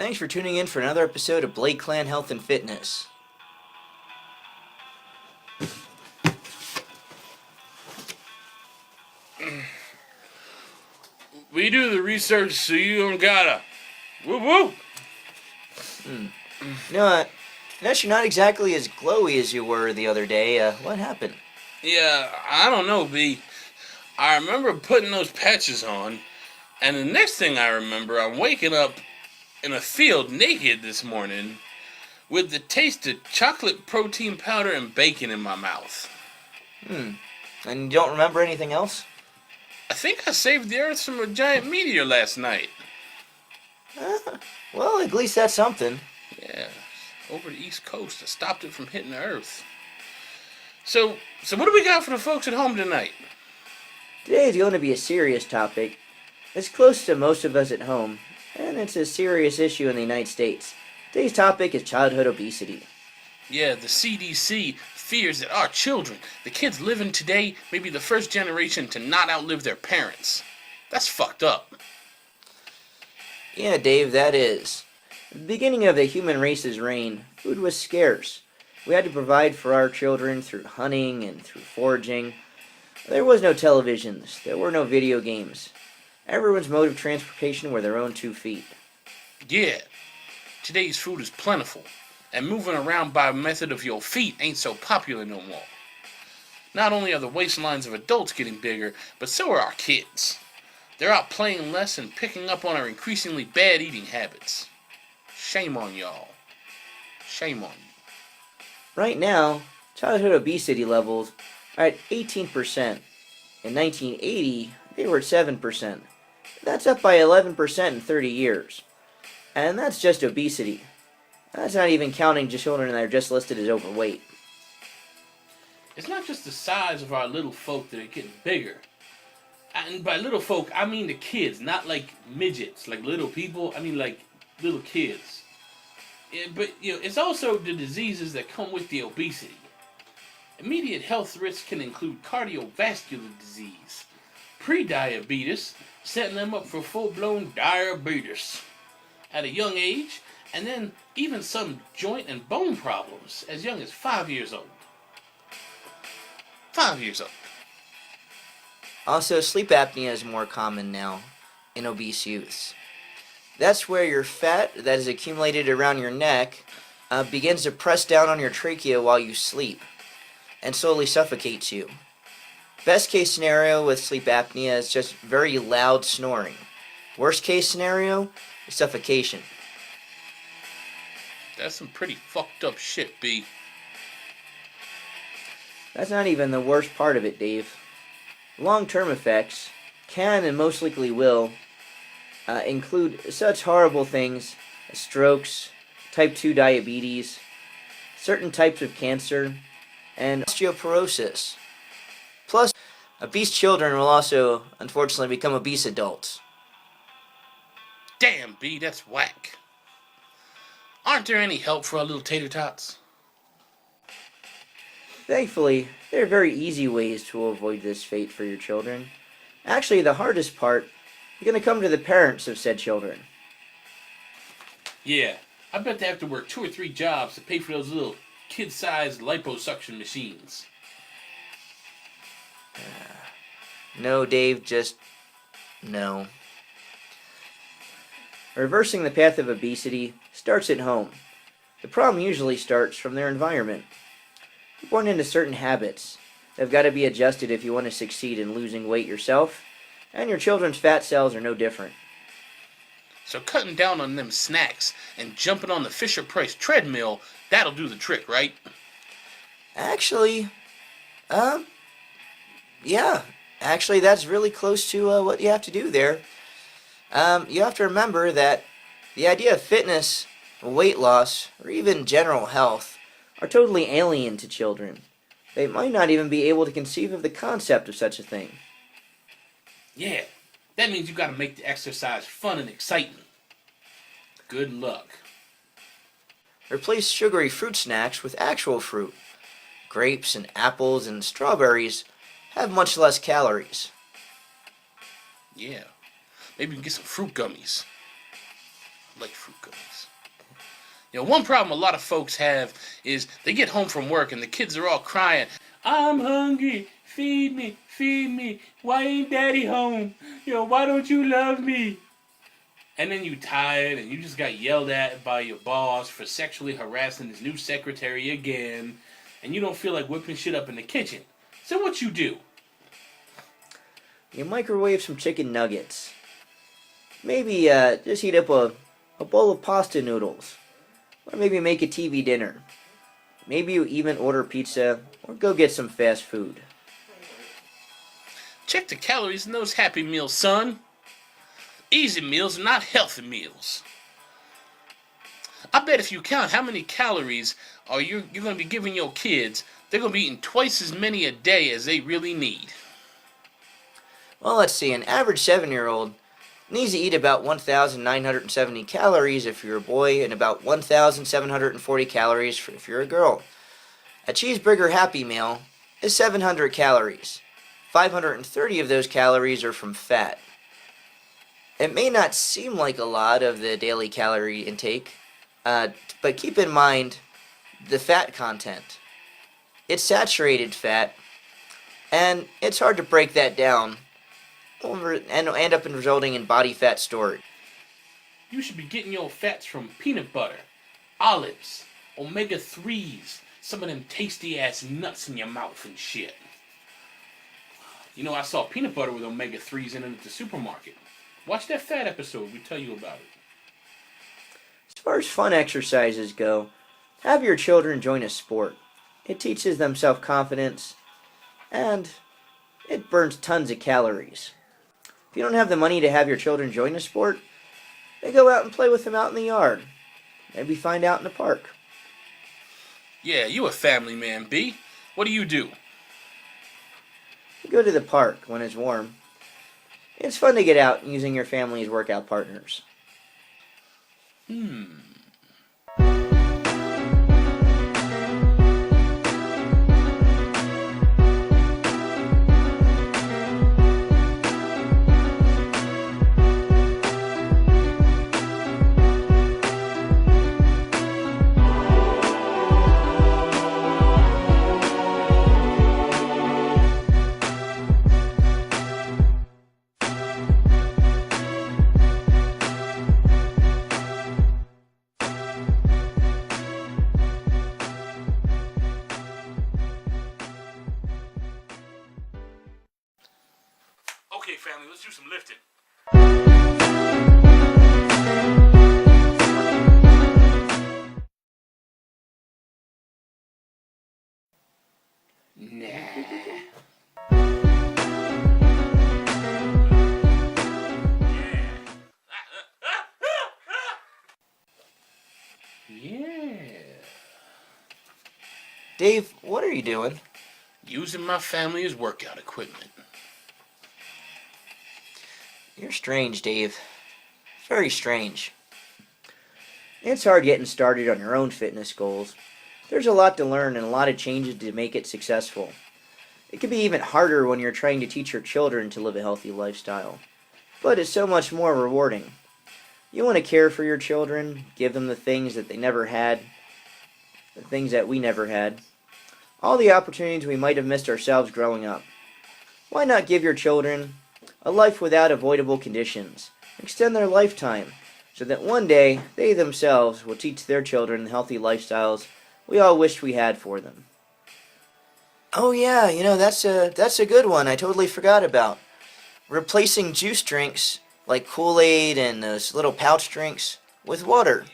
Thanks for tuning in for another episode of Blake Clan Health and Fitness. We do the research so you don't gotta. Woo woo! You know, Ness, you're not exactly as glowy as you were the other day. What happened? Yeah, I don't know, B. I remember putting those patches on, and the next thing I remember, I'm waking up in a field naked this morning with the taste of chocolate protein powder and bacon in my mouth. And you don't remember anything else? I think I saved the Earth from a giant meteor last night. Well, at least that's something. Yeah, over the East Coast. I stopped it from hitting the Earth. So what do we got for the folks at home tonight? Today is going to be a serious topic. It's close to most of us at home, and it's a serious issue in the United States. Today's topic is childhood obesity. Yeah, the CDC fears that our children, the kids living today, may be the first generation to not outlive their parents. That's fucked up. Yeah, Dave, that is. At the beginning of the human race's reign, food was scarce. We had to provide for our children through hunting and through foraging. There was no televisions. There were no video games. Everyone's mode of transportation were their own 2 feet. Yeah, today's food is plentiful, and moving around by method of your feet ain't so popular no more. Not only are the waistlines of adults getting bigger, but so are our kids. They're out playing less and picking up on our increasingly bad eating habits. Shame on y'all. Shame on you. Right now, childhood obesity levels are at 18%. In 1980, they were at 7%. That's up by 11% in 30 years. And that's just obesity. That's not even counting just children that are just listed as overweight. It's not just the size of our little folk that are getting bigger. And by little folk, I mean the kids, not like midgets, like little people. I mean like little kids. Yeah, but it's also the diseases that come with the obesity. Immediate health risks can include cardiovascular disease, pre-diabetes, setting them up for full-blown diabetes at a young age, and then even some joint and bone problems as young as 5 years old. 5 years old. Also, sleep apnea is more common now in obese youths. That's where your fat that is accumulated around your neck begins to press down on your trachea while you sleep and slowly suffocates you. Best case scenario with sleep apnea is just very loud snoring. Worst case scenario is suffocation. That's some pretty fucked up shit, B. That's not even the worst part of it, Dave. Long-term effects can and most likely will include such horrible things as strokes, type 2 diabetes, certain types of cancer, and osteoporosis. Plus, obese children will also, unfortunately, become obese adults. Damn, B, that's whack. Aren't there any help for our little tater tots? Thankfully, there are very easy ways to avoid this fate for your children. Actually, the hardest part is going to come to the parents of said children. Yeah, I bet they have to work 2 or 3 jobs to pay for those little kid-sized liposuction machines. No, Dave, just no. Reversing the path of obesity starts at home. The problem usually starts from their environment. You're born into certain habits that have got to be adjusted if you want to succeed in losing weight yourself, and your children's fat cells are no different. So cutting down on them snacks and jumping on the Fisher-Price treadmill, that'll do the trick, right? Actually, yeah. Actually, that's really close to what you have to do there. You have to remember that the idea of fitness, weight loss, or even general health are totally alien to children. They might not even be able to conceive of the concept of such a thing. Yeah, that means you gotta make the exercise fun and exciting. Good luck. Replace sugary fruit snacks with actual fruit. Grapes and apples and strawberries have much less calories. Yeah, maybe we can get some fruit gummies. like fruit gummies. One problem a lot of folks have is they get home from work and the kids are all crying, I'm hungry, feed me, why ain't daddy home? Why don't you love me? And then you tired and you just got yelled at by your boss for sexually harassing his new secretary again, and you don't feel like whipping shit up in the kitchen. So what you do? You microwave some chicken nuggets. Maybe just heat up a bowl of pasta noodles. Or maybe make a TV dinner. Maybe you even order pizza or go get some fast food. Check the calories in those Happy Meals, son. Easy meals are not healthy meals. I bet if you count how many calories you're going to be giving your kids, they're going to be eating twice as many a day as they really need. Well, let's see. An average 7-year-old needs to eat about 1,970 calories if you're a boy and about 1,740 calories if you're a girl. A cheeseburger Happy Meal is 700 calories. 530 of those calories are from fat. It may not seem like a lot of the daily calorie intake, but keep in mind the fat content. It's saturated fat, and it's hard to break that down and end up resulting in body fat storage. You should be getting your fats from peanut butter, olives, omega-3s, some of them tasty-ass nuts in your mouth and shit. I saw peanut butter with omega-3s in it at the supermarket. Watch that fat episode, we tell you about it. As far as fun exercises go, have your children join a sport. It teaches them self-confidence, and it burns tons of calories. If you don't have the money to have your children join a sport, then go out and play with them out in the yard. Maybe find out in the park. Yeah, you a family man, B. What do? You go to the park when it's warm. It's fun to get out using your family as workout partners. Okay, family, let's do some lifting. Yeah. Dave, what are you doing? Using my family as workout equipment. You're strange, Dave. Very strange. It's hard getting started on your own fitness goals. There's a lot to learn and a lot of changes to make it successful. It can be even harder when you're trying to teach your children to live a healthy lifestyle. But it's so much more rewarding. You want to care for your children, give them the things that they never had, the things that we never had, all the opportunities we might have missed ourselves growing up. Why not give your children a life without avoidable conditions, extend their lifetime, so that one day they themselves will teach their children the healthy lifestyles we all wished we had for them. Oh yeah, that's a good one I totally forgot about. Replacing juice drinks like Kool-Aid and those little pouch drinks with water.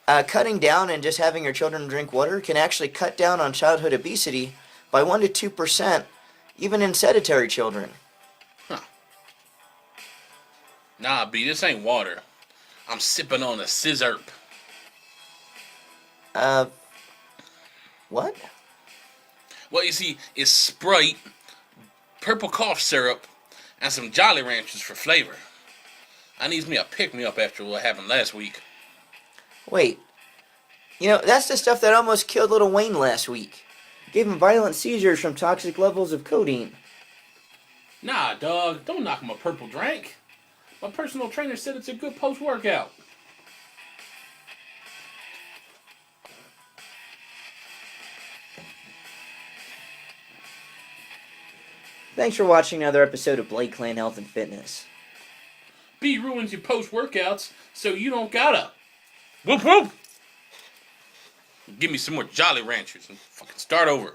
Cutting down and just having your children drink water can actually cut down on childhood obesity by 1 to 2%, even in sedentary children. Huh. Nah, B, this ain't water. I'm sipping on a scissor. What? Well, you see, it's Sprite, purple cough syrup, and some Jolly Ranchers for flavor. I needs me a pick-me-up after what happened last week. Wait. That's the stuff that almost killed little Wayne last week. Gave him violent seizures from toxic levels of codeine. Nah, dog, don't knock him a purple drink. My personal trainer said it's a good post-workout. Thanks for watching another episode of Blake Clan Health and Fitness. B ruins your post-workouts, so you don't gotta. Whoop whoop! Give me some more Jolly Ranchers and fucking start over.